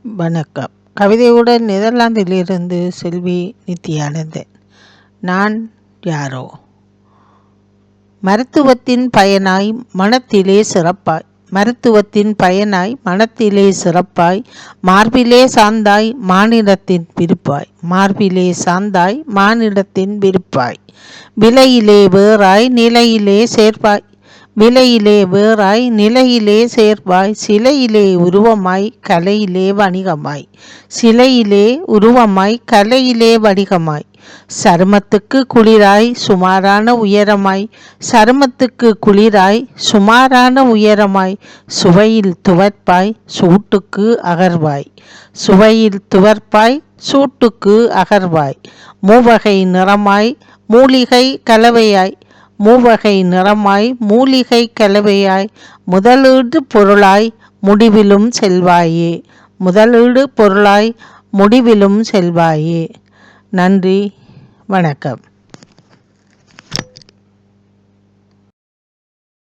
வணக்கம். கவிதையுடன் நெதர்லாந்திலிருந்து செல்வி நித்யானந்தன். நான் யாரோ? மருத்துவத்தின் பயனாய் மனத்திலே சிறப்பாய், மருத்துவத்தின் பயனாய் மனத்திலே சிறப்பாய், மார்பிலே சார்ந்தாய் மானிடத்தின் விருப்பாய், மார்பிலே சார்ந்தாய் மானிடத்தின் விருப்பாய், விலையிலே வேறாய் நிலையிலே சேர்ப்பாய், விலையிலே வேறாய் நிலையிலே சேர்வாய், சிலையிலே உருவமாய் கலையிலே வணிகமாய், சிலையிலே உருவமாய் கலையிலே வணிகமாய், சருமத்துக்கு குளிராய் சுமாரான உயரமாய், சருமத்துக்கு குளிராய் சுமாரான உயரமாய், சுவையில் துவர்ப்பாய் சூட்டுக்கு அகர்வாய், சுவையில் துவர்ப்பாய் சூட்டுக்கு அகர்வாய், மூவகை நிறமாய் மூலிகை கலவையாய், மூவகை நிறமாய் மூலிகை கலவையாய், முதலீடு பொருளாய் முடிவிலும் செல்வாயே, முதலீடு பொருளாய் முடிவிலும் செல்வாயே. நன்றி, வணக்கம்.